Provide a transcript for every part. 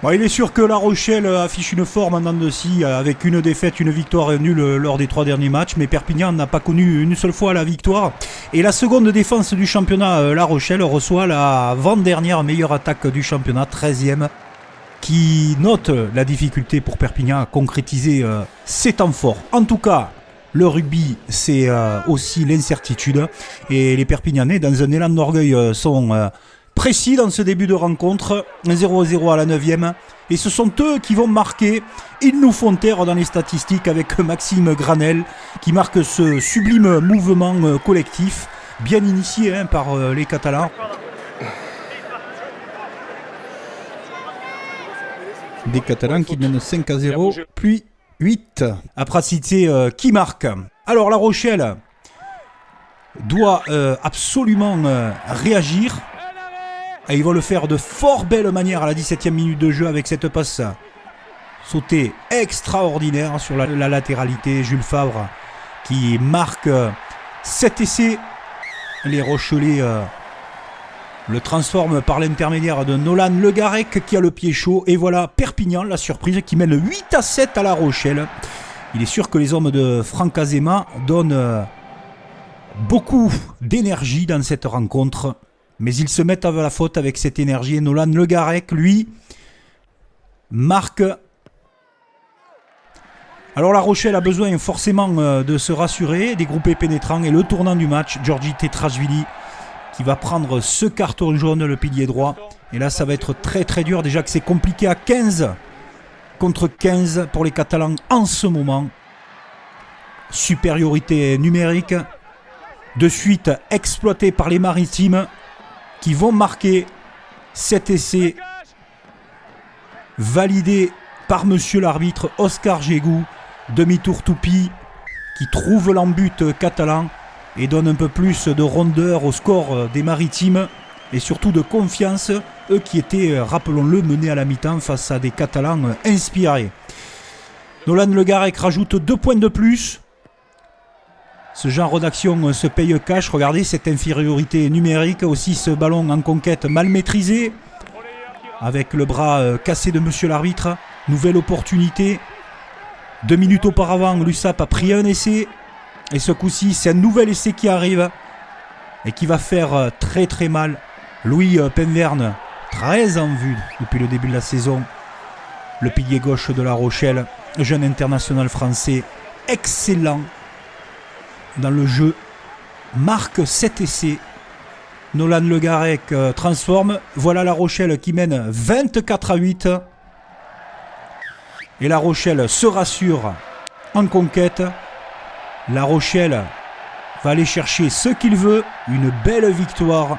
Bon, il est sûr que La Rochelle affiche une forme en dents de scie avec une défaite, une victoire et un nul lors des 3 derniers matchs, mais Perpignan n'a pas connu une seule fois la victoire. Et la seconde défense du championnat, La Rochelle reçoit la avant-dernière meilleure attaque du championnat, 13e, qui note la difficulté pour Perpignan à concrétiser ses temps forts. En tout cas, le rugby, c'est aussi l'incertitude, et les Perpignanais, dans un élan d'orgueil, sont précis dans ce début de rencontre, 0-0 à la 9e, et ce sont eux qui vont marquer. Ils nous font taire dans les statistiques avec Maxime Granel qui marque ce sublime mouvement collectif, bien initié par les Catalans. Des Catalans qui mènent 5-0, puis 8. Apracité qui marque. Alors La Rochelle doit absolument réagir. Et ils vont le faire de fort belle manière à la 17e minute de jeu avec cette passe sautée extraordinaire sur la latéralité. Jules Favre qui marque cet essai. Les Rochelais le transforment par l'intermédiaire de Nolan Le Garec qui a le pied chaud. Et voilà Perpignan, la surprise, qui mène 8-7 à La Rochelle. Il est sûr que les hommes de Franck Azema donnent beaucoup d'énergie dans cette rencontre. Mais ils se mettent à la faute avec cette énergie. Et Nolan Le Garec, lui, marque. Alors La Rochelle a besoin forcément de se rassurer, des groupés pénétrants. Et le tournant du match, Georgi Tetrashvili, qui va prendre ce carton jaune, le pilier droit. Et là, ça va être très très dur. Déjà que c'est compliqué à 15 contre 15 pour les Catalans en ce moment. Supériorité numérique. De suite exploitée par les Maritimes, qui vont marquer cet essai validé par monsieur l'arbitre Oscar Gégou. Demi-tour toupie qui trouve l'embut catalan et donne un peu plus de rondeur au score des Maritimes et surtout de confiance, eux qui étaient, rappelons-le, menés à la mi-temps face à des Catalans inspirés. Nolan Le Garec rajoute 2 points de plus. Ce genre d'action se paye cash. Regardez cette infériorité numérique. Aussi ce ballon en conquête mal maîtrisé. Avec le bras cassé de monsieur l'arbitre. Nouvelle opportunité. 2 minutes auparavant, l'USAP a pris un essai. Et ce coup-ci, c'est un nouvel essai qui arrive. Et qui va faire très très mal. Louis Penverne, très en vue depuis le début de la saison. Le pilier gauche de La Rochelle. Jeune international français. Excellent dans le jeu, marque cet essai. Nolan Le Garec transforme. Voilà La Rochelle qui mène 24-8. Et La Rochelle se rassure en conquête. La Rochelle va aller chercher ce qu'il veut. Une belle victoire.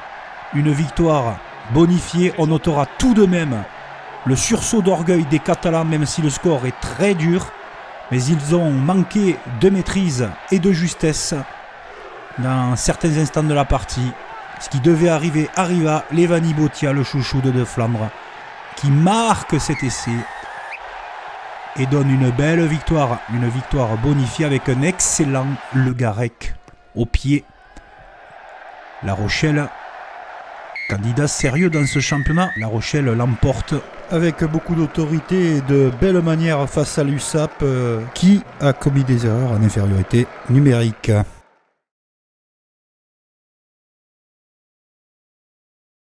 Une victoire bonifiée. On notera tout de même le sursaut d'orgueil des Catalans, même si le score est très dur. Mais ils ont manqué de maîtrise et de justesse dans certains instants de la partie. Ce qui devait arriver arriva. Levani Botia, le chouchou de Flandre, qui marque cet essai et donne une belle victoire. Une victoire bonifiée avec un excellent Le Garec au pied. La Rochelle, candidat sérieux dans ce championnat. La Rochelle l'emporte avec beaucoup d'autorité et de belle manière face à l'USAP qui a commis des erreurs en infériorité numérique.